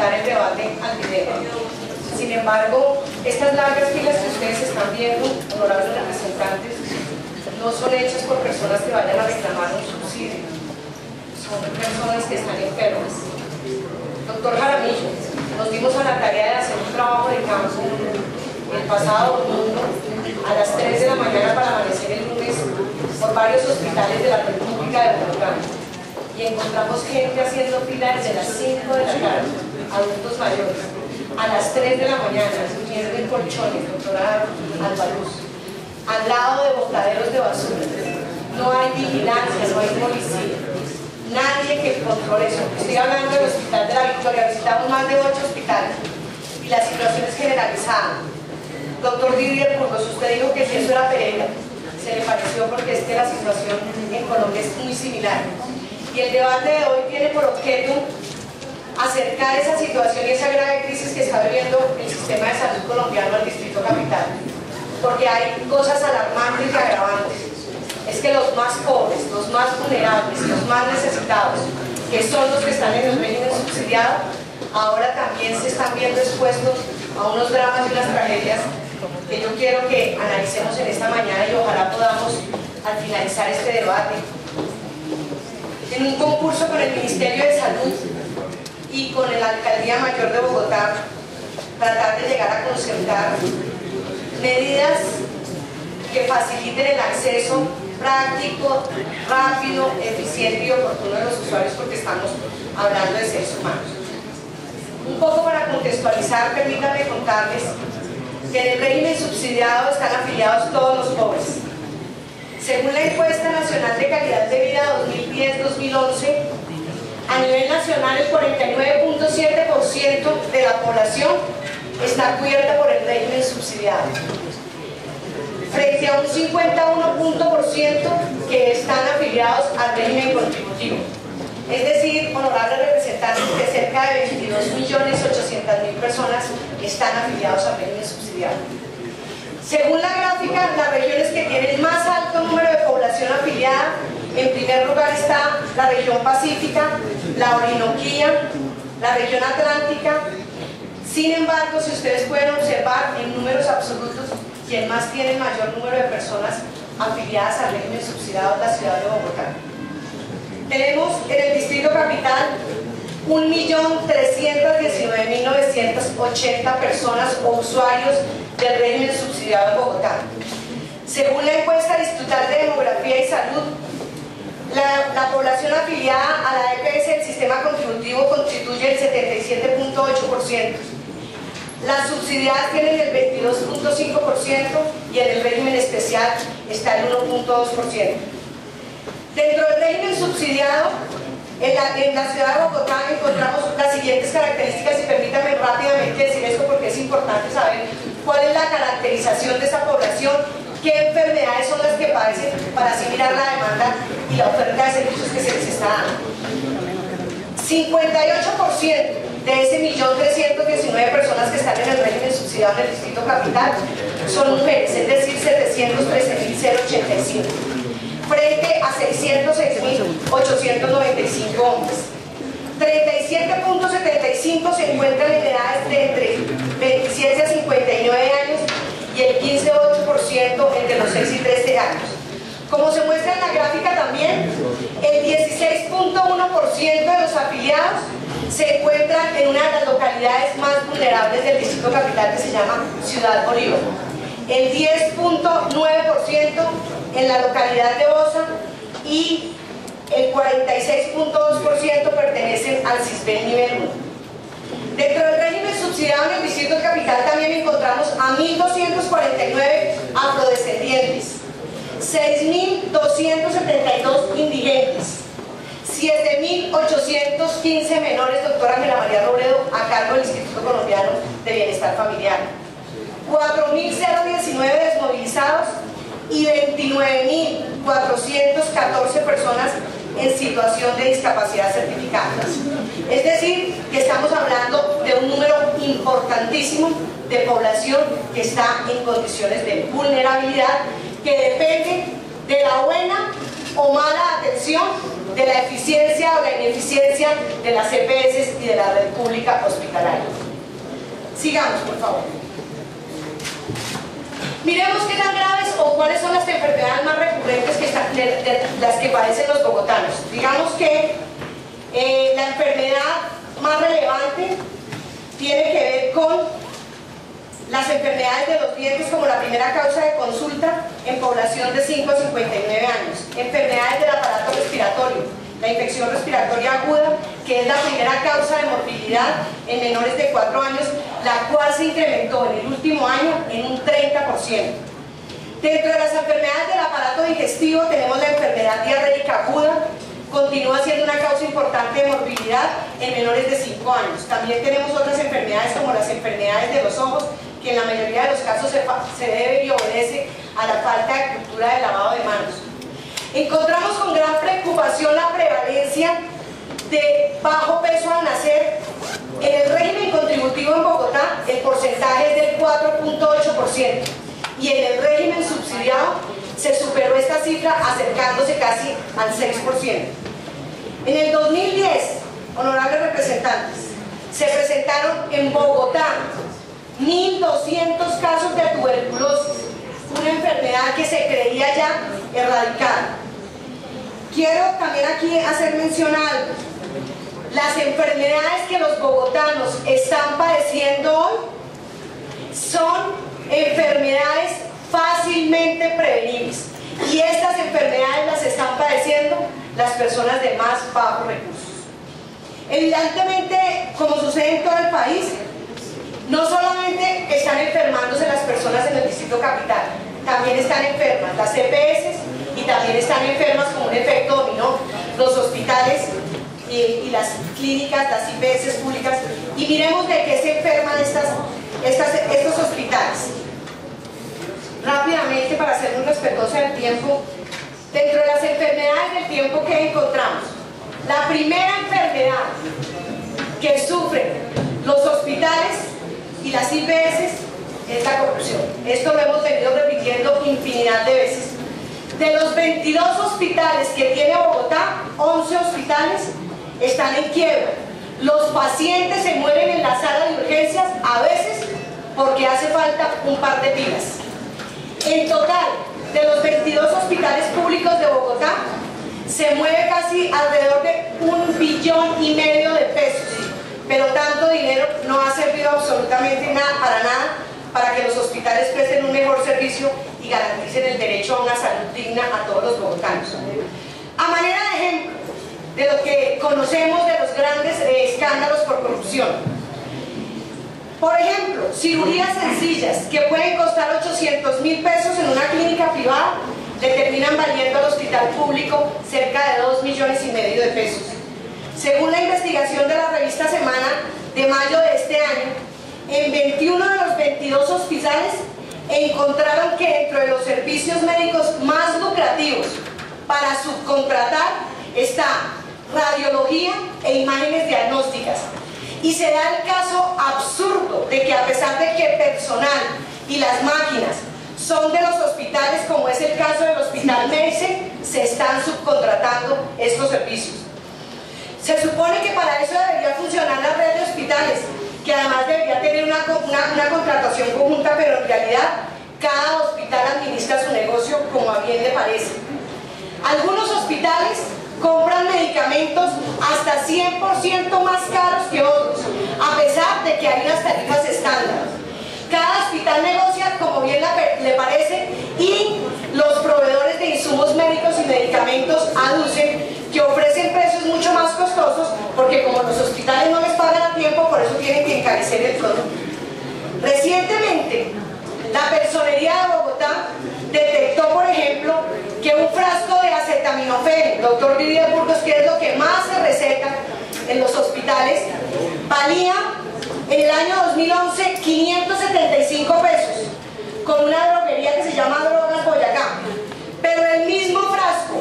limitar el debate al video. Sin embargo, estas largas filas que ustedes están viendo, honorables representantes, no son hechas por personas que vayan a reclamar un subsidio, son personas que están enfermas. Doctor Jaramillo, nos dimos a la tarea de hacer un trabajo de campo el pasado domingo a las 3 de la mañana para amanecer el lunes por varios hospitales de la República de Bogotá y encontramos gente haciendo fila desde las 5 de la tarde, adultos mayores, a las 3 de la mañana, durmiendo en colchones, doctora Albaluz, al lado de botaderos de basura. No hay vigilancia, no hay policía, nadie que controle eso. Estoy hablando del Hospital de la Victoria, visitamos más de 8 hospitales y la situación es generalizada. Doctor Didier Burgos, usted dijo que si eso era Pereira, se le pareció porque es que la situación en Colombia es muy similar. Y el debate de hoy tiene por objeto acercar esa situación y esa grave crisis que está viviendo el sistema de salud colombiano al Distrito Capital. Porque hay cosas alarmantes y agravantes. Es que los más pobres, los más vulnerables, los más necesitados, que son los que están en el régimen subsidiado, ahora también se están viendo expuestos a unos dramas y unas tragedias que yo quiero que analicemos en esta mañana y ojalá podamos, al finalizar este debate, en un concurso con el Ministerio de Salud y con la Alcaldía Mayor de Bogotá, tratar de llegar a concertar medidas que faciliten el acceso práctico, rápido, eficiente y oportuno de los usuarios, porque estamos hablando de seres humanos. Un poco para contextualizar, permítanme contarles que en el régimen subsidiado están afiliados todos los pobres. Según la encuesta nacional de calidad de vida 2010-2011, a nivel nacional el 49.7% de la población está cubierta por el régimen subsidiado, frente a un 51% que están afiliados al régimen contributivo. Es decir, honorables representantes, que cerca de 22.800.000 personas están afiliados al régimen subsidiado. Según la gráfica, las regiones que tienen más alto número de población afiliada, en primer lugar está la región pacífica, la Orinoquía, la región atlántica. Sin embargo, si ustedes pueden observar en números absolutos, quien más tiene el mayor número de personas afiliadas al régimen subsidiado es la ciudad de Bogotá. Tenemos en el Distrito Capital 1.319.980 personas o usuarios del régimen subsidiado en Bogotá. Según la encuesta distrital de demografía y salud, la población afiliada a la EPS del sistema contributivo constituye el 77.8%. Las subsidiadas tienen el 22.5% y en el régimen especial está el 1.2%. Dentro del régimen subsidiado, en la ciudad de Bogotá encontramos las siguientes características, y permítanme rápidamente decir esto porque es importante saber cuál es la caracterización de esa población, qué enfermedades son las que padecen, para así mirar la demanda y la oferta de servicios que se les está dando. 58% de ese 1.319.000 personas que están en el régimen subsidiado en el Distrito Capital son mujeres, es decir, 713.085. frente a 606.895 hombres. 37.75 se encuentran en edades de entre 27 a 59 años y el 15.8% entre los 6 y 13 años. Como se muestra en la gráfica también, el 16.1% de los afiliados se encuentran en una de las localidades más vulnerables del Distrito Capital, que se llama Ciudad Bolívar. El 10.9% en la localidad de Bosa y el 46.2% pertenecen al CISBEN nivel 1. Dentro del régimen subsidiado en el Distrito Capital también encontramos a 1.249 afrodescendientes, 6.272 indigentes, 7.815 menores, doctora Ángela María Robledo, a cargo del Instituto Colombiano de Bienestar Familiar, 4.019 desmovilizados y 29.414 personas en situación de discapacidad certificada. Es decir, que estamos hablando de un número importantísimo de población que está en condiciones de vulnerabilidad, que depende de la buena o mala atención de la eficiencia o la ineficiencia de las EPS y de la red pública hospitalaria. Sigamos, por favor. Miremos qué tan graves o cuáles son las enfermedades más recurrentes de las que padecen los bogotanos. Digamos que la enfermedad más relevante tiene que ver con las enfermedades de los dientes como la primera causa de consulta en población de 5 a 59 años. Enfermedades del aparato respiratorio, la infección respiratoria aguda, que es la primera causa de morbilidad en menores de 4 años, la cual se incrementó en el último año en un 30%. Dentro de las enfermedades del aparato digestivo tenemos la enfermedad diarreica aguda, continúa siendo una causa importante de morbilidad en menores de 5 años. También tenemos otras enfermedades como las enfermedades de los ojos, que en la mayoría de los casos se debe y obedece a la falta de cultura de lavado de manos. Encontramos con gran preocupación la prevalencia de bajo peso al nacer. En el régimen contributivo en Bogotá el porcentaje es del 4.8% y en el régimen subsidiado se superó esta cifra acercándose casi al 6%. En el 2010, honorables representantes, se presentaron en Bogotá 1.200 casos de tuberculosis, una enfermedad que se creía ya erradicada. Quiero también aquí hacer mención a algo. Las enfermedades que los bogotanos están padeciendo hoy son enfermedades fácilmente prevenibles y estas enfermedades las están padeciendo las personas de más bajos recursos. Evidentemente, como sucede en todo el país, no solamente están enfermándose las personas en el distrito capital, también están enfermas las EPS y también están enfermas como un efecto dominó los hospitales y las clínicas, las IPS públicas. Y miremos de qué se enferman estos hospitales. Rápidamente, para ser muy respetuosa del tiempo, dentro de las enfermedades del tiempo que encontramos, la primera enfermedad que sufren los hospitales y las IPS es la corrupción. Esto lo hemos venido repitiendo infinidad de veces. De los 22 hospitales que tiene Bogotá, 11 hospitales están en quiebra. Los pacientes se mueren en la sala de urgencias, a veces porque hace falta un par de pilas. En total, de los 22 hospitales públicos de Bogotá, se mueve casi alrededor de 1,5 billones de pesos. Pero tanto dinero no ha servido absolutamente para nada para que los hospitales presten un mejor servicio y garanticen el derecho a una salud digna a todos los bogotanos. A manera de ejemplo de lo que conocemos de los grandes escándalos por corrupción, por ejemplo, cirugías sencillas que pueden costar 800.000 pesos en una clínica privada le terminan valiendo al hospital público cerca de 2,5 millones de pesos. Según la investigación de la revista Semana de mayo de este año, en 21 de los 22 hospitales encontraron que dentro de los servicios médicos más lucrativos para subcontratar está radiología e imágenes diagnósticas. Y se da el caso absurdo de que a pesar de que el personal y las máquinas son de los hospitales, como es el caso del Hospital Mese, se están subcontratando estos servicios. Se supone que para eso debería funcionar la red de hospitales, que además debería tener una contratación conjunta, pero en realidad cada hospital administra su negocio como a bien le parece. Algunos hospitales compran medicamentos hasta 100% más caros que otros, a pesar de que hay unas tarifas estándar. Cada hospital negocia como bien le parece y los proveedores de insumos médicos y medicamentos aducen que ofrecen precios mucho más costosos porque como los hospitales no les pagan a tiempo, por eso tienen que encarecer el producto. Recientemente, la Personería de Bogotá detectó, por ejemplo, que un frasco de acetaminofén, doctor Didier Burgos, que es lo que más se receta en los hospitales, valía en el año 2011 575 pesos, con una droguería que se llama Drogas Boyacá. Pero el mismo frasco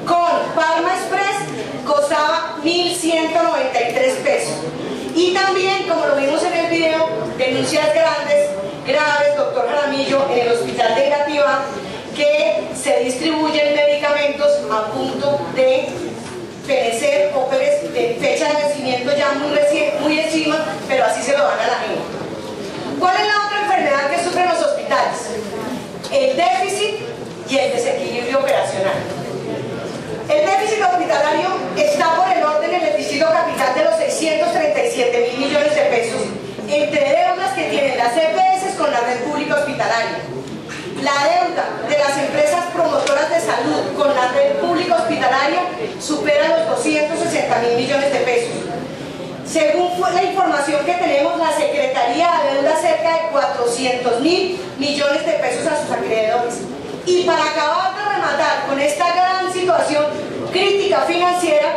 con Pharma Express costaba 1.193 pesos. Y también, como lo vimos en el video, denuncias graves, doctor Jaramillo, en el hospital de Engativá, que se distribuyen medicamentos a punto fenecer, óperes de fecha de vencimiento ya muy encima, pero así se lo dan a la gente. ¿Cuál es la otra enfermedad que sufren los hospitales? El déficit y el desequilibrio operacional. El déficit hospitalario está por el orden en el distrito capital de los 637.000 millones de pesos, entre deudas que tienen las EPS con la red pública hospitalaria. La deuda de las empresas promotoras de salud con la red pública hospitalaria supera los 260.000 millones de pesos. Según la información que tenemos, la Secretaría adeuda cerca de 400.000 millones de pesos a sus acreedores. Y para acabar de rematar con esta gran situación crítica financiera,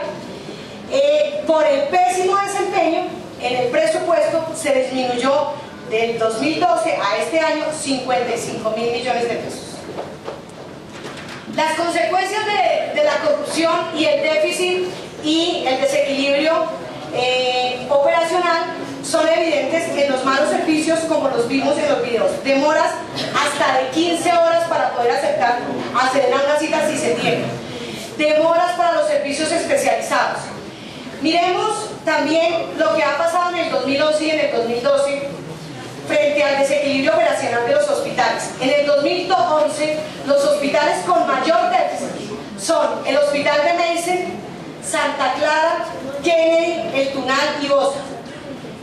por el pésimo desempeño, en el presupuesto se disminuyó del 2012 a este año 55.000 millones de pesos. Las consecuencias de la corrupción y el déficit y el desequilibrio operacional son evidentes en los malos servicios, como los vimos en los videos. Demoras hasta de 15 horas para poder hacer una cita si se tiene. Demoras para los servicios especializados. Miremos también lo que ha pasado en el 2011 y en el 2012 frente al desequilibrio operacional de los hospitales. En el 2011, los hospitales con mayor déficit son el Hospital de Meissen, Santa Clara, Kennedy, El Tunal y Bosa.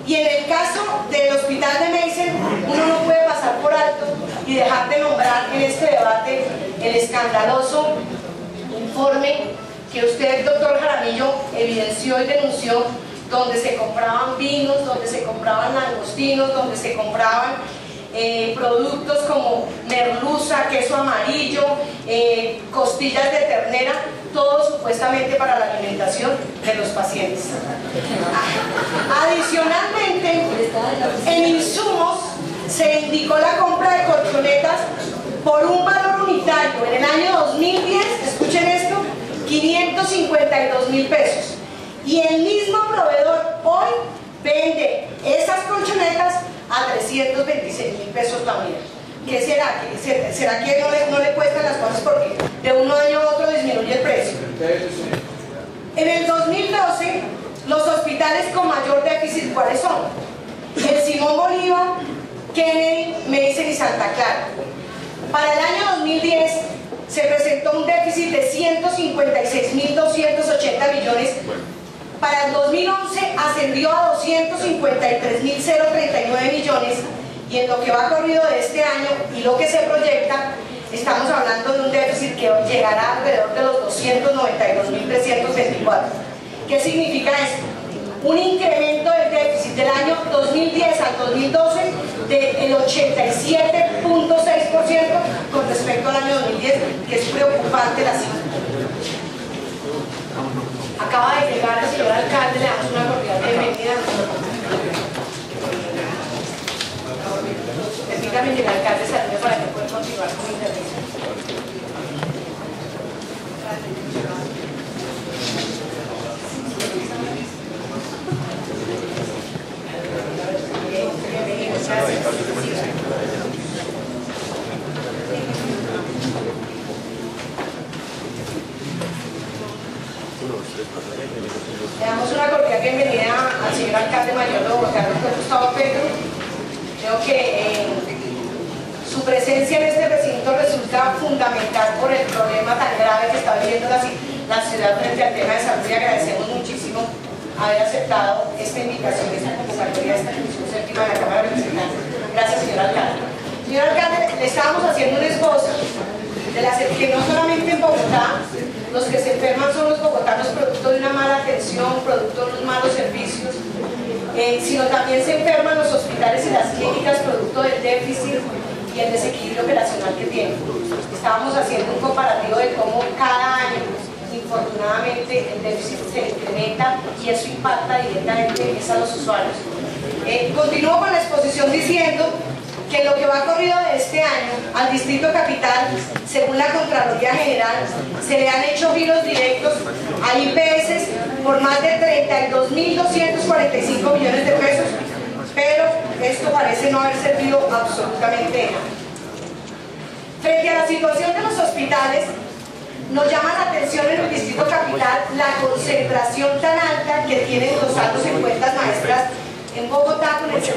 Y en el caso del Hospital de Meissen, uno no puede pasar por alto y dejar de nombrar en este debate el escandaloso informe que usted, doctor Jaramillo, evidenció y denunció, donde se compraban vinos, donde se compraban langostinos, donde se compraban productos como merluza, queso amarillo, costillas de ternera, todo supuestamente para la alimentación de los pacientes. Adicionalmente, en insumos se indicó la compra de colchonetas por un valor unitario en el año 2010, escuchen esto, 552.000 pesos. Y el mismo proveedor hoy vende esas colchonetas a 326.000 pesos la unidad. ¿Qué será? ¿Será que no le cuestan las cosas porque de un año a otro disminuye el precio? En el 2012, los hospitales con mayor déficit, ¿cuáles son? El Simón Bolívar, Kennedy, Meissen y Santa Clara. Para el año 2010 se presentó un déficit de 156.280 millones. Para el 2011 ascendió a 253.039 millones, y en lo que va corrido de este año y lo que se proyecta, estamos hablando de un déficit que llegará alrededor de los 292.324. ¿Qué significa esto? Un incremento del déficit del año 2010 al 2012 del 87.6% con respecto al año 2010, que es preocupante la cifra. Acaba de llegar el señor alcalde, le damos una cordial bienvenida. Permítame que el alcalde salude para que pueda continuar con mi intervención. Bienvenido, gracias. Le damos una cordial bienvenida al señor alcalde mayor de Bogotá, doctor Gustavo Petro. Creo que su presencia en este recinto resulta fundamental por el problema tan grave que está viviendo la ciudad frente al tema de salud, y agradecemos muchísimo haber aceptado esta invitación, esta convocatoria de esta comisión séptima de la Cámara de Representantes. Gracias, señor alcalde. Señor alcalde, le estábamos haciendo un esbozo de que no solamente en Bogotá los que se enferman son los bogotanos producto de una mala atención, producto de unos malos servicios, sino también se enferman los hospitales y las clínicas producto del déficit y el desequilibrio operacional que tienen. Estábamos haciendo un comparativo de cómo cada año, infortunadamente, el déficit se incrementa y eso impacta directamente a los usuarios. Continúo con la exposición diciendo que lo que va corrido de este año al Distrito Capital, según la Contraloría General, se le han hecho giros directos a IPS por más de 32.245 millones de pesos, pero esto parece no haber servido absolutamente de nada. Frente a la situación de los hospitales, nos llama la atención en el Distrito Capital capital la concentración tan alta que tienen los saldos en cuentas maestras en Bogotá con el 79%.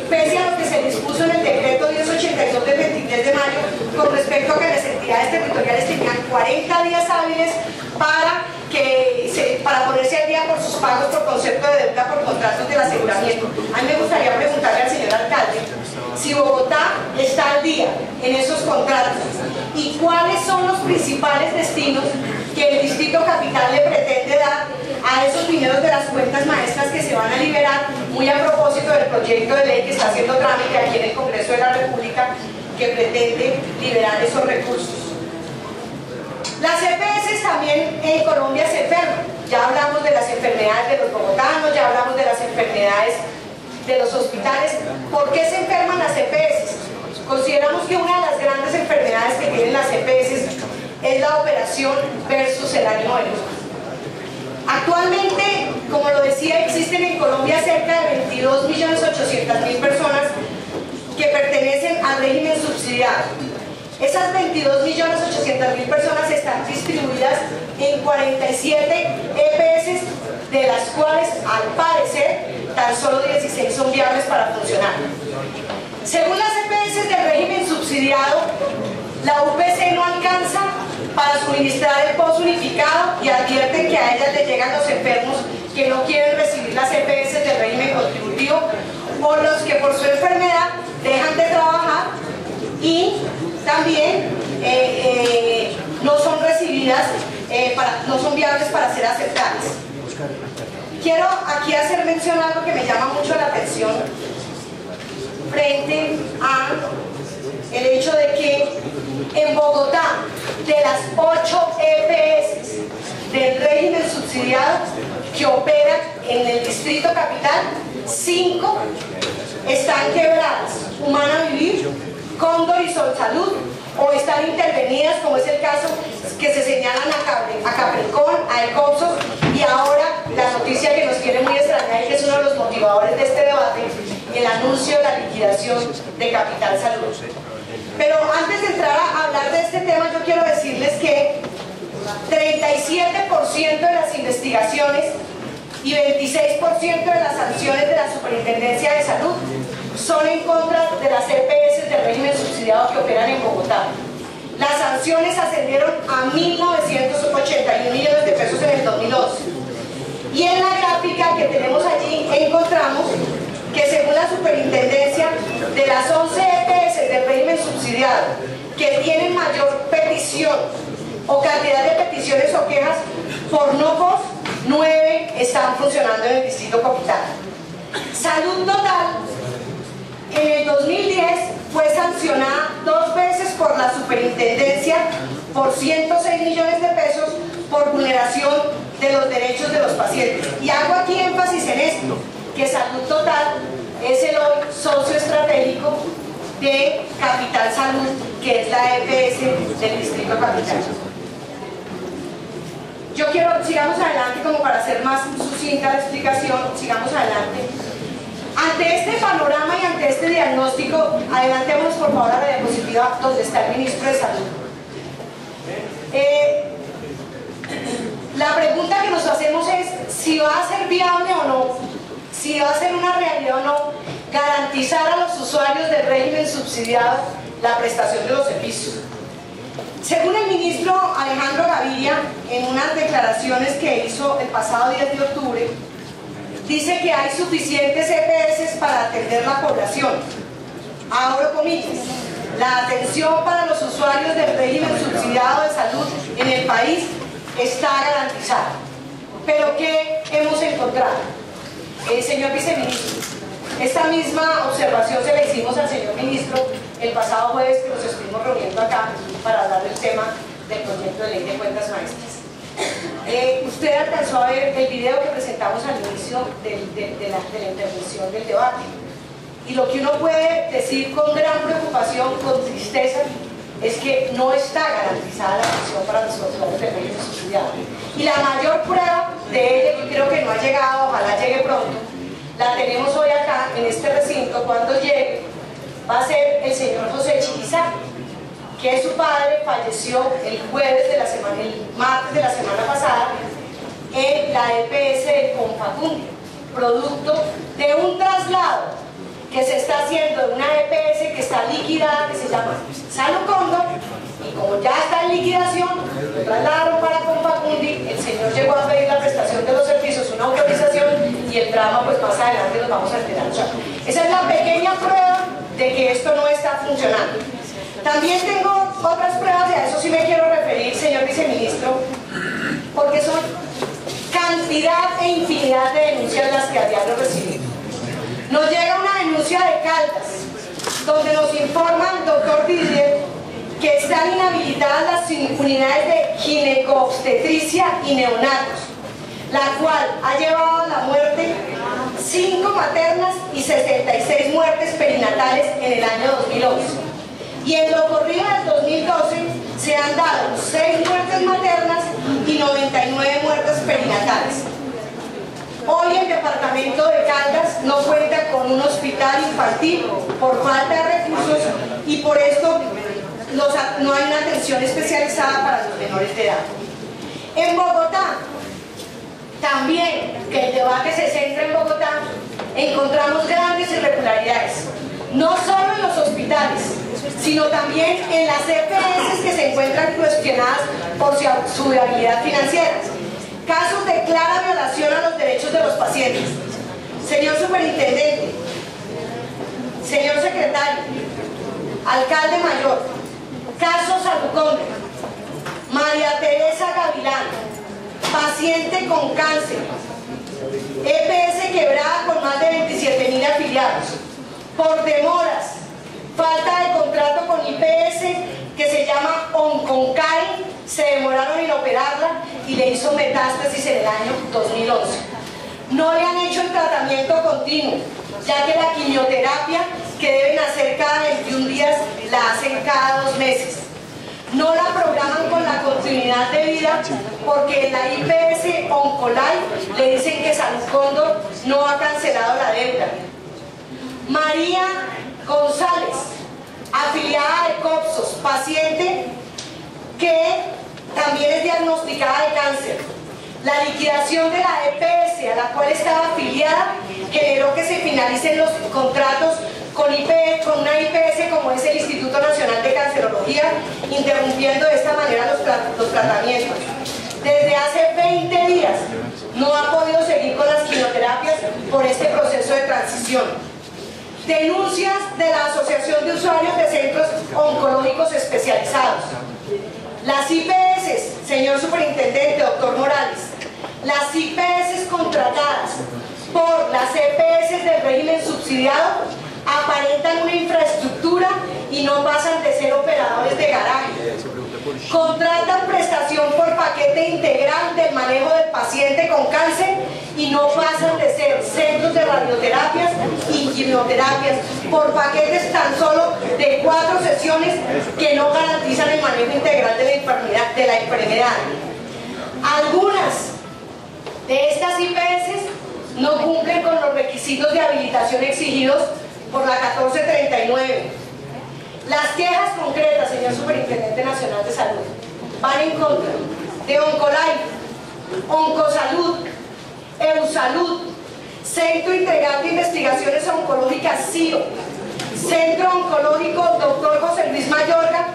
Pese a lo que se dispuso en el decreto 1082 del 23 de mayo con respecto a que las entidades territoriales tenían 40 días hábiles para ponerse al día por sus pagos por concepto de deuda por contratos del aseguramiento. A mí me gustaría preguntarle al señor alcalde si Bogotá está al día en esos contratos y cuáles son los principales destinos que el Distrito Capital le pretende dar a esos dineros de las cuentas maestras que se van a liberar, muy a propósito del proyecto de ley que está haciendo trámite aquí en el Congreso de la República, que pretende liberar esos recursos. Las EPS también en Colombia se enferman. Ya hablamos de las enfermedades de los bogotanos, ya hablamos de las enfermedades de los hospitales. ¿Por qué se enferman las EPS? Consideramos que una de las grandes enfermedades que tienen las EPS es la operación versus el ánimo de lucro. Actualmente, como lo decía, existen en Colombia cerca de 22.800.000 personas que pertenecen al régimen subsidiado. Esas 22.800.000 personas están distribuidas en 47 EPS, de las cuales, al parecer, tan solo 16 son viables para funcionar. Según las EPS del régimen subsidiado, la UPC no alcanza para suministrar el POS unificado y advierten que a ellas le llegan los enfermos que no quieren recibir las EPS del régimen contributivo o los que por su enfermedad dejan de trabajar y también no son recibidas, no son viables para ser aceptadas. Quiero aquí hacer mención a algo que me llama mucho la atención frente a el hecho de que en Bogotá, de las 8 EPS del régimen subsidiado que operan en el Distrito Capital, 5 están quebradas: Humana Vivir, Cóndor y Sol Salud, o están intervenidas, como es el caso que se señalan a Capricorn, a Ecopsos, y ahora la noticia que nos tiene muy extrañada y que es uno de los motivadores de este debate, el anuncio de la liquidación de Capital Salud. Pero antes de entrar a hablar de este tema, yo quiero decirles que 37% de las investigaciones y 26% de las sanciones de la Superintendencia de Salud son en contra de las EPS del régimen subsidiado que operan en Bogotá. Las sanciones ascendieron a 1.981 millones de pesos en el 2011. Y en la gráfica que tenemos allí encontramos que según la Superintendencia, de las 11 EPS del régimen subsidiado que tienen mayor petición o cantidad de peticiones o quejas por no POS, 9 están funcionando en el Distrito Capital. Salud Total en el 2010 fue sancionada 2 veces por la Superintendencia por 106 millones de pesos por vulneración de los derechos de los pacientes. Y hago aquí énfasis en esto, que Salud Total es el hoy socio estratégico de Capital Salud, que es la EPS del Distrito Capital. Yo quiero, sigamos adelante como para hacer más sucinta la explicación, sigamos adelante. Ante este panorama y ante este diagnóstico, adelantemos por favor a la diapositiva donde está el ministro de Salud. La pregunta que nos hacemos es si va a ser viable o no, si va a ser una realidad o no, garantizar a los usuarios del régimen subsidiado la prestación de los servicios. Según el ministro Alejandro Gaviria, en unas declaraciones que hizo el pasado 10 de octubre, dice que hay suficientes EPS para atender la población. Abro comillas: la atención para los usuarios del régimen subsidiado de salud en el país está garantizada. Pero ¿qué hemos encontrado? Señor viceministro, esta misma observación se la hicimos al señor ministro el pasado jueves, que nos estuvimos reuniendo acá para hablar del tema del proyecto de ley de cuentas maestras. Usted alcanzó a ver el video que presentamos al inicio de la intervención del debate, y lo que uno puede decir con gran preocupación, con tristeza, es que no está garantizada la atención para los usuarios del régimen subsidiado. Y la mayor prueba de ello, yo creo que no ha llegado, ojalá llegue pronto, la tenemos hoy acá en este recinto. Cuando llegue va a ser el señor José Chiquiza, que su padre falleció el martes de la semana pasada en la EPS de Confacundia, producto de un traslado que se está haciendo de una EPS que está liquidada, que se llama Salucondo, y como ya está en liquidación, lo trasladaron para Confacundi. El señor llegó a pedir la prestación de los servicios, una autorización, y el drama pues más adelante nos vamos a enterar. O sea, esa es la pequeña prueba de que esto no está funcionando. También tengo otras pruebas, y a eso sí me quiero referir, señor viceministro, porque son cantidad e infinidad de denuncias las que a diario recibimos. Nos llega una denuncia de Caldas, donde nos informa el doctor Didier que están inhabilitadas las unidades de gineco-obstetricia y neonatos, la cual ha llevado a la muerte 5 maternas y 66 muertes perinatales en el año 2011. Y en lo corrido del 2012 se han dado 6 muertes maternas y 99 muertes perinatales. Hoy el departamento de Caldas no cuenta con un hospital infantil por falta de recursos, y por esto no hay una atención especializada para los menores de edad. En Bogotá, también, que el debate se centra en Bogotá, encontramos grandes irregularidades, no solo en los hospitales, sino también en las EPS que se encuentran cuestionadas por su viabilidad financiera. Casos de clara violación a los derechos de los pacientes. Señor superintendente, señor secretario, alcalde mayor, caso Salucondo, María Teresa Gavilán, paciente con cáncer, EPS quebrada con más de 27.000 afiliados, por demoras, falta de contrato con IPS que se llama Onconcare, se demoraron en operarla y le hizo metástasis en el año 2011. No le han hecho el tratamiento continuo, ya que la quimioterapia que deben hacer cada 21 días la hacen cada 2 meses. No la programan con la continuidad de vida porque en la IPS Oncolife le dicen que Salucondo no ha cancelado la deuda. María González, afiliada de COPSOS, paciente que también es diagnosticada de cáncer. La liquidación de la EPS a la cual estaba afiliada generó que se finalicen los contratos con una IPS como es el Instituto Nacional de Cancerología, interrumpiendo de esta manera los tratamientos. Desde hace 20 días no ha podido seguir con las quimioterapias por este proceso de transición. Denuncias de la Asociación de Usuarios de Centros Oncológicos Especializados. Las IPS, señor superintendente, doctor Morales, las IPS contratadas por las EPS del régimen subsidiado aparentan una infraestructura y no pasan de ser operadores de garaje. Contratan prestación por paquete integral del manejo del paciente con cáncer y no pasan de ser centros de radioterapias y quimioterapias por paquetes tan solo de 4 sesiones que no garantizan el manejo integral de la enfermedad. Algunas de estas IPS no cumplen con los requisitos de habilitación exigidos por la 1439. Las quejas concretas, señor Superintendente Nacional de Salud, van en contra de Oncolife, Oncosalud, Eusalud, Centro Integral de Investigaciones Oncológicas CIO, Centro Oncológico Dr. José Luis Mayorga,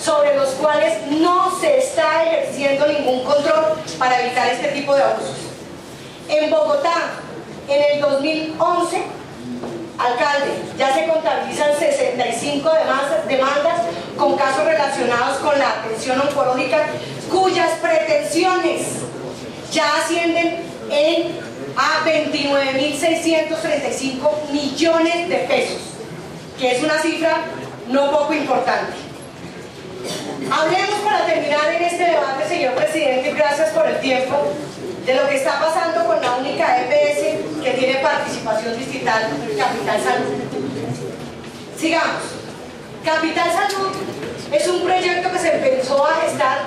sobre los cuales no se está ejerciendo ningún control para evitar este tipo de abusos. En Bogotá, en el 2011, alcalde, ya se contabilizan 65 demandas con casos relacionados con la atención oncológica, cuyas pretensiones ya ascienden a 29.635 millones de pesos, que es una cifra no poco importante. Hablemos para terminar en este debate, señor presidente, y gracias por el tiempo, de lo que está pasando con la única EPS que tiene participación distrital, Capital Salud. Sigamos. Capital Salud es un proyecto que se empezó a gestar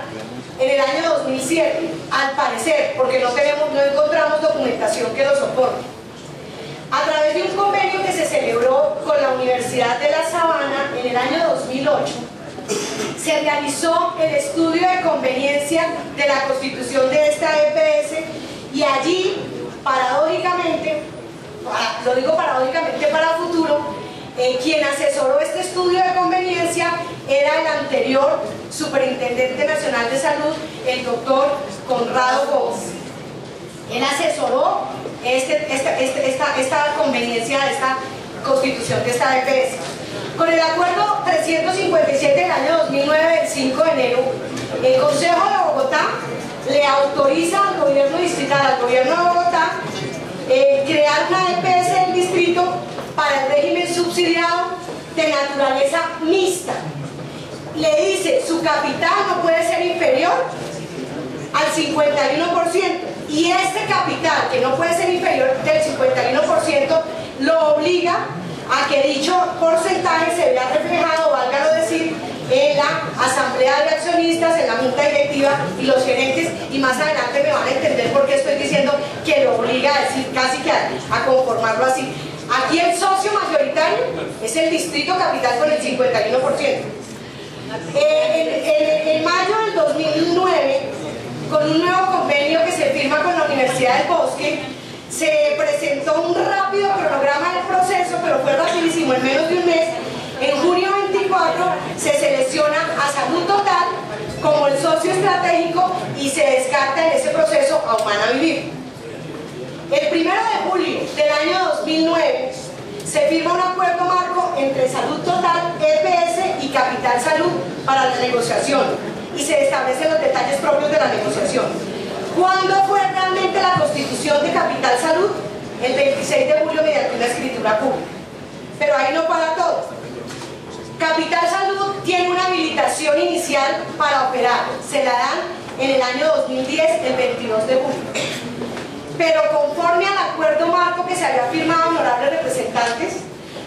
en el año 2007, al parecer, porque no encontramos documentación que lo soporte. A través de un convenio que se celebró con la Universidad de La Sabana en el año 2008, se realizó el estudio de conveniencia de la constitución de esta EPS y allí, paradójicamente, lo digo paradójicamente para futuro, quien asesoró este estudio de conveniencia era el anterior Superintendente Nacional de Salud, el doctor Conrado Gómez. Él asesoró esta conveniencia de esta constitución de esta EPS. Con el acuerdo 357 del año 2009, del 5 de enero, el Consejo de Bogotá le autoriza al gobierno distrital, al gobierno de Bogotá, crear una EPS del distrito para el régimen subsidiado de naturaleza mixta. Le dice, su capital no puede ser inferior al 51%, y este capital, que no puede ser inferior del 51%, lo obliga a que dicho porcentaje se vea reflejado, válgalo decir, en la asamblea de accionistas, en la junta directiva y los gerentes, y más adelante me van a entender por qué estoy diciendo que lo obliga a decir casi que a conformarlo así. Aquí el socio mayoritario es el distrito capital con el 51%. En mayo del 2009, con un nuevo convenio que se firma con la Universidad del Bosque, se presentó un rápido cronograma del proceso, pero fue rapidísimo, en menos de un mes. En junio 24 se selecciona a Salud Total como el socio estratégico y se descarta en ese proceso a Humana Vivir. El 1 de julio del año 2009 se firma un acuerdo marco entre Salud Total, EPS y Capital Salud para la negociación y se establecen los detalles propios de la negociación. ¿Cuándo fue realmente la constitución de Capital Salud? El 26 de julio mediante una escritura pública. Pero ahí no para todo. Capital Salud tiene una habilitación inicial para operar. Se la dan en el año 2010, el 22 de julio. Pero conforme al acuerdo marco que se había firmado, honorables representantes,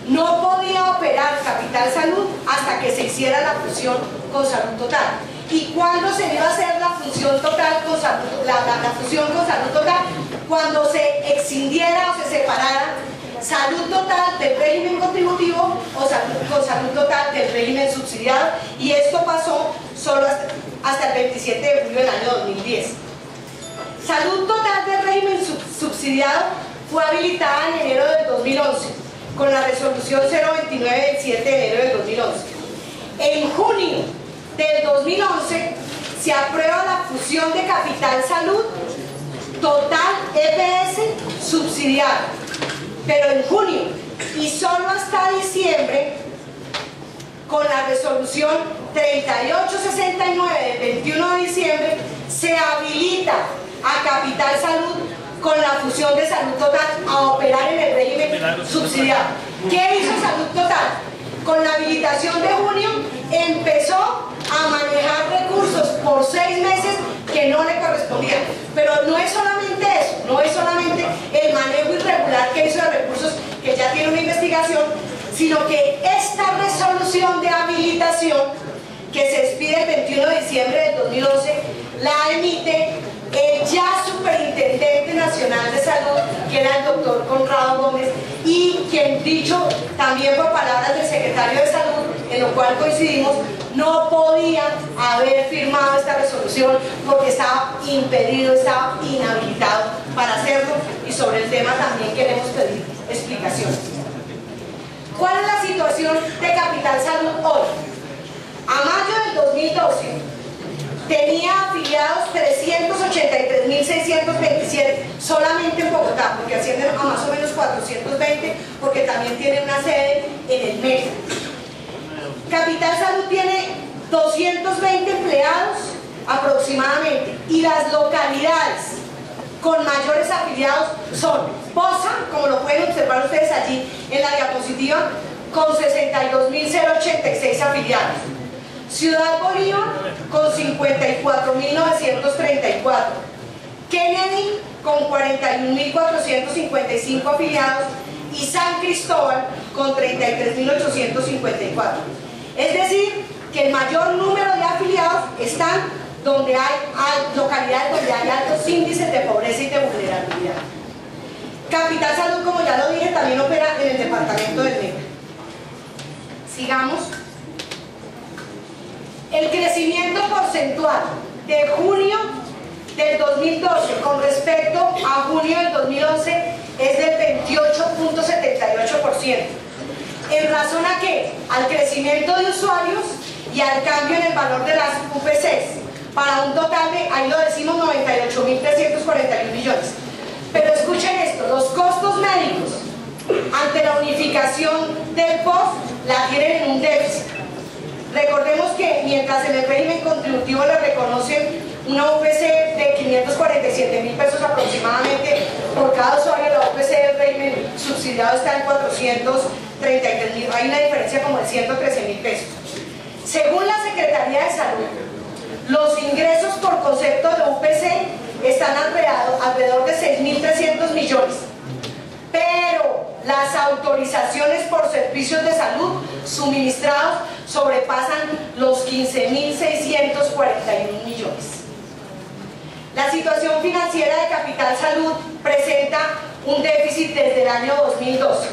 no podía operar Capital Salud hasta que se hiciera la fusión con Salud Total. ¿Y cuándo se iba a hacer la fusión total con Salud, la fusión con Salud Total? Cuando se excindiera o se separara Salud Total del régimen contributivo o con Salud Total del régimen subsidiado, y esto pasó solo hasta el 27 de julio del año 2010. Salud Total del régimen subsidiado fue habilitada en enero del 2011 con la resolución 029 del 7 de enero del 2011. En junio del 2011 se aprueba la fusión de Capital Salud Total EPS subsidiado, pero en junio, y solo hasta diciembre, con la resolución 3869 del 21 de diciembre, se habilita a Capital Salud con la fusión de Salud Total a operar en el régimen subsidiado. ¿Qué hizo Salud Total? Con la habilitación de junio empezó a manejar recursos por 6 meses que no le correspondían. Pero no es solamente eso, no es solamente el manejo irregular que hizo de recursos, que ya tiene una investigación, sino que esta resolución de habilitación que se expide el 21 de diciembre del 2011 la emite el ya Superintendente Nacional de Salud, que era el doctor Conrado Gómez, y quien, dicho también por palabras del secretario de Salud, en lo cual coincidimos, no podía haber firmado esta resolución porque estaba impedido, estaba inhabilitado para hacerlo, y sobre el tema también queremos pedir explicaciones. ¿Cuál es la situación de Capital Salud hoy? A mayo del 2012 tenía afiliados 383.627 solamente en Bogotá, porque ascienden a más o menos 420, porque también tiene una sede en el Meta. Capital Salud tiene 220 empleados aproximadamente, y las localidades con mayores afiliados son Poza, como lo pueden observar ustedes allí en la diapositiva, con 62.086 afiliados. Ciudad Bolívar con 54.934, Kennedy con 41.455 afiliados y San Cristóbal con 33.854. Es decir, que el mayor número de afiliados están donde hay localidades donde hay altos índices de pobreza y de vulnerabilidad. Capital Salud, como ya lo dije, también opera en el departamento del Meta. Sigamos. El crecimiento porcentual de junio del 2012 con respecto a junio del 2011 es del 28.78%. ¿En razón a qué? Al crecimiento de usuarios y al cambio en el valor de las UPCs, para un total de, ahí lo decimos, 98.341 millones. Pero escuchen esto, los costos médicos ante la unificación del POS la tienen en un déficit. Recordemos que mientras en el régimen contributivo le reconocen una UPC de 547.000 pesos aproximadamente por cada usuario, la UPC del régimen subsidiado está en 433.000, hay una diferencia como de 113.000 pesos. Según la Secretaría de Salud, los ingresos por concepto de UPC están alrededor de 6.300 millones, pero las autorizaciones por servicios de salud suministrados sobrepasan los 15.641 millones. La situación financiera de Capital Salud presenta un déficit desde el año 2012.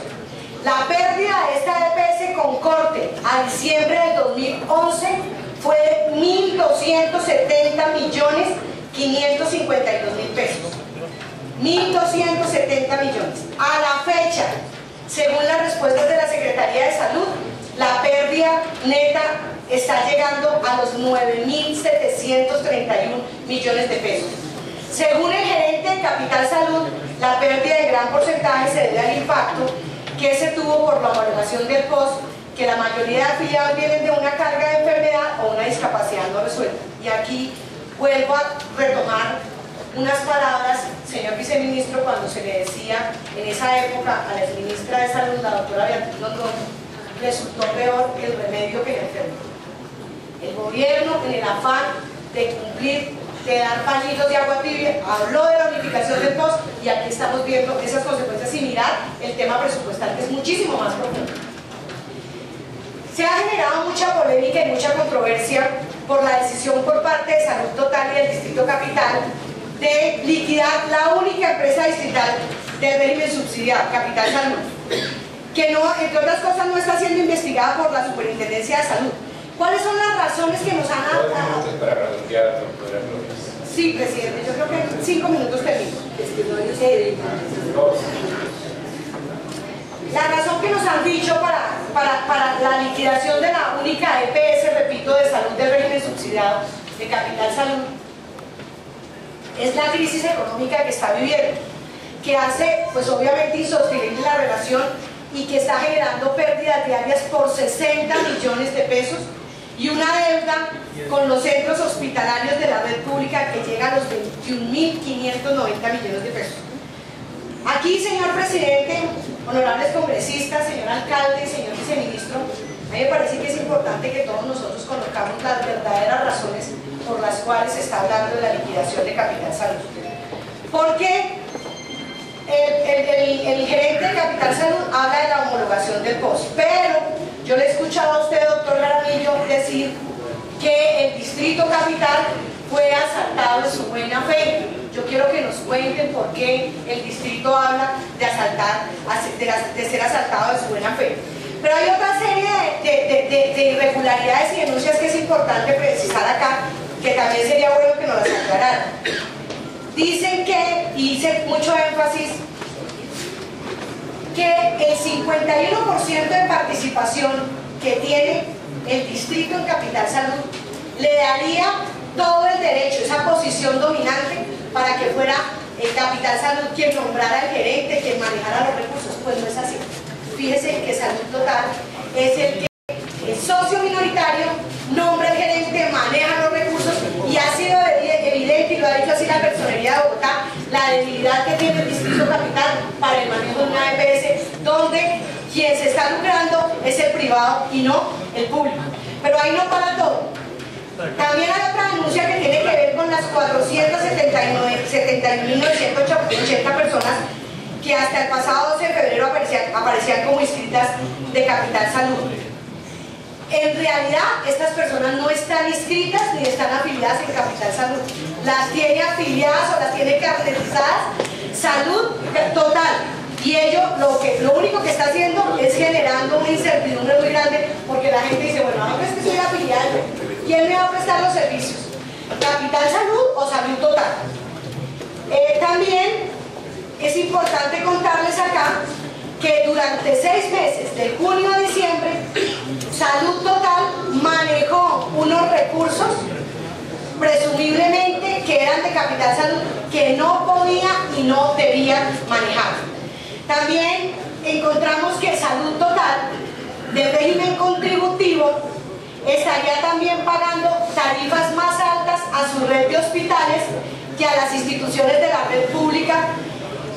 La pérdida de esta EPS con corte a diciembre del 2011 fue de 1.270.552.000 pesos. 1.270 millones. A la fecha, según las respuestas de la Secretaría de Salud, la pérdida neta está llegando a los 9.731 millones de pesos. Según el gerente de Capital Salud, la pérdida de gran porcentaje se debe al impacto que se tuvo por la homologación del POS, que la mayoría de afiliados vienen de una carga de enfermedad o una discapacidad no resuelta. Y aquí vuelvo a retomar unas palabras, señor viceministro, cuando se le decía en esa época a la ministra de Salud, la doctora Beatriz Londoño, resultó peor el remedio que la enfermedad. El gobierno, en el afán de cumplir, de dar pañitos de agua tibia, habló de la unificación del POS y aquí estamos viendo esas consecuencias y mirar el tema presupuestal, que es muchísimo más profundo. Se ha generado mucha polémica y mucha controversia por la decisión por parte de Salud Total y del Distrito Capital de liquidar la única empresa distrital del régimen subsidiado, Capital Salud, que no, entre otras cosas, no está siendo investigada por la Superintendencia de Salud. ¿Cuáles son las razones que nos han dado? Sí, presidente, yo creo que en 5 minutos termino. La razón que nos han dicho para la liquidación de la única EPS, repito, de salud del régimen subsidiado de Capital Salud, es la crisis económica que está viviendo, que hace, pues obviamente, insostenible la relación y que está generando pérdidas diarias por 60 millones de pesos y una deuda con los centros hospitalarios de la red pública que llega a los 21.590 millones de pesos. Aquí, señor presidente, honorables congresistas, señor alcalde, señor viceministro, a mí me parece que es importante que todos nosotros conozcamos las verdaderas razones por las cuales se está hablando de la liquidación de Capital Salud. Porque el gerente de Capital Salud habla de la homologación del POS, pero yo le he escuchado a usted, doctor Jaramillo, decir que el Distrito Capital fue asaltado de su buena fe. Yo quiero que nos cuenten por qué el distrito habla de ser asaltado de su buena fe. Pero hay otra serie de irregularidades y denuncias que es importante precisar acá, que también sería bueno que nos las aclararan. Dicen que, y hice mucho énfasis, que el 51% de participación que tiene el distrito en Capital Salud le daría todo el derecho, esa posición dominante, para que fuera el Capital Salud quien nombrara al gerente, quien manejara los recursos. Pues no es así. Fíjese que Salud Total es el que es socio minoritario, nombra al gerente, maneja los recursos, y ha sido evidente, y lo ha dicho así la Personería de Bogotá, la debilidad que tiene el Distrito Capital para el manejo de una EPS, donde quien se está lucrando es el privado y no el público. Pero ahí no para todo. También hay otra denuncia que tiene que ver con las 471.980 personas que hasta el pasado 12 de febrero aparecían como inscritas de Capital Salud. En realidad, estas personas no están inscritas ni están afiliadas en Capital Salud. Las tiene afiliadas o las tiene caracterizadas Salud Total. Y ello lo único que está haciendo es generando una incertidumbre muy grande, porque la gente dice, bueno, ahora es que soy afiliado, ¿Quién me va a prestar los servicios? ¿Capital Salud o Salud Total? También es importante contarles acá que durante 6 meses, de junio a diciembre, Salud Total manejó unos recursos, presumiblemente que eran de Capital Salud, que no podía y no debía manejar. También encontramos que Salud Total, de régimen contributivo, estaría también pagando tarifas más altas a su red de hospitales que a las instituciones de la red pública,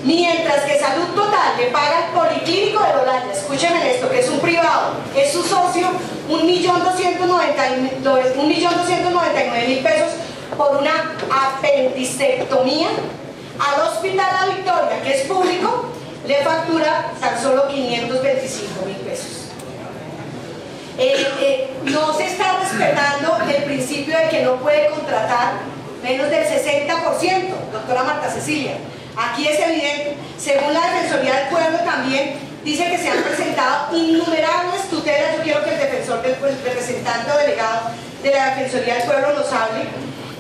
mientras que Salud Total le paga al Policlínico de Olaya, escúchenme esto, que es un privado, es su socio, 1.299.000 pesos por una apendicectomía. Al Hospital La Victoria, que es público, le factura tan solo 525.000 pesos. No se está respetando el principio de que no puede contratar menos del 60%, doctora Marta Cecilia. Aquí es evidente, según la Defensoría del Pueblo también dice que se han presentado innumerables tutelas. Yo quiero que el defensor del representante o delegado de la Defensoría del Pueblo nos hable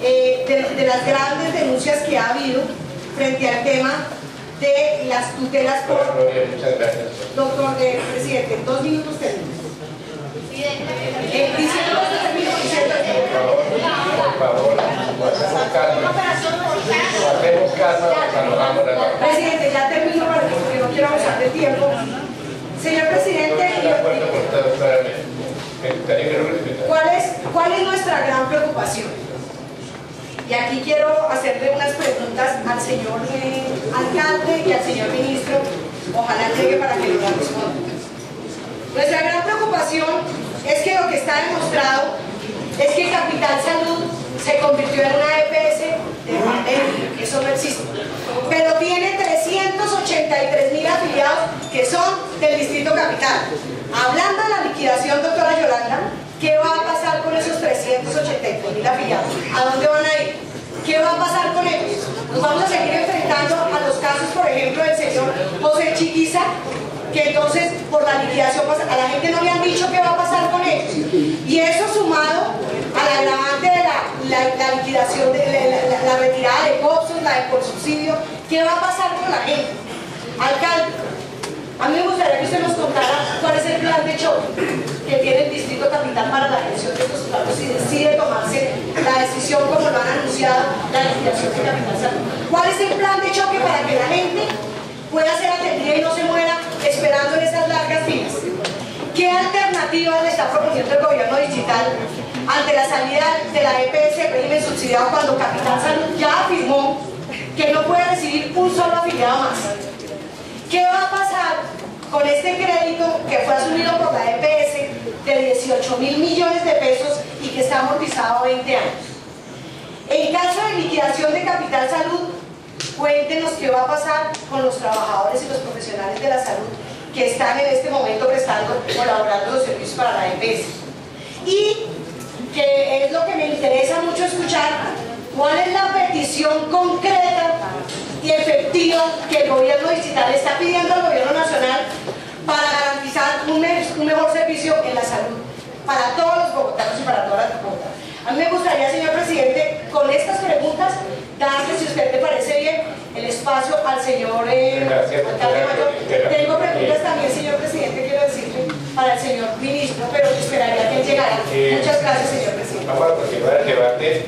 de las grandes denuncias que ha habido frente al tema de las tutelas por... Muchas gracias. Doctor presidente, 2 minutos termino. Por favor, hacemos calma. Hacemos calma, saludamos la mano. Presidente, ya termino porque no quiero abusar del tiempo. Señor presidente, ¿cuál es nuestra gran preocupación? Y aquí quiero hacerle unas preguntas al señor alcalde y al señor ministro. Ojalá llegue para que nos la respondan. Nuestra gran preocupación es que lo que está demostrado es que Capital Salud se convirtió en una EPS de pandemia, que eso no existe. Pero tiene 383.000 afiliados que son del Distrito Capital. Hablando de la liquidación, doctora Yolanda, ¿qué va a pasar con esos 383.000 afiliados? ¿A dónde van a ir? ¿Qué va a pasar con ellos? Nos vamos a seguir enfrentando a los casos, por ejemplo, del señor José Chiquiza, que entonces por la liquidación a la gente no le han dicho qué va a pasar con ellos. Y eso sumado al agravante de la liquidación, la retirada de COPSOS, la de por subsidio, ¿qué va a pasar con la gente? Alcalde, a mí me gustaría que usted nos contara cuál es el plan de choque que tiene el Distrito Capital para la gestión de estos planos si decide tomarse la decisión como lo han anunciado la liquidación de Capital Salud. ¿Cuál es el plan de choque para que la gente pueda ser atendida y no se muera esperando en esas largas filas? ¿Qué alternativas le está proponiendo el gobierno digital ante la salida de la EPS régimen subsidiado cuando Capital Salud ya afirmó que no puede recibir un solo afiliado más? ¿Qué va a pasar con este crédito que fue asumido por la EPS de 18.000 millones de pesos y que está amortizado a 20 años? En caso de liquidación de Capital Salud, cuéntenos qué va a pasar con los trabajadores y los profesionales de la salud que están en este momento prestando o elaborando los servicios para la EPS. Y que es lo que me interesa mucho escuchar, ¿cuál es la petición concreta y efectiva que el gobierno digital está pidiendo al gobierno nacional para garantizar un mejor servicio en la salud para todos los bogotanos y para todas las bogotanas? A mí me gustaría, señor presidente, con estas preguntas, darle, si usted le parece bien, el espacio al señor alcalde mayor. Tengo preguntas también, señor presidente, quiero decirle, para el señor ministro, pero esperaría que él llegara. Muchas gracias, señor presidente. Vamos a continuar el debate.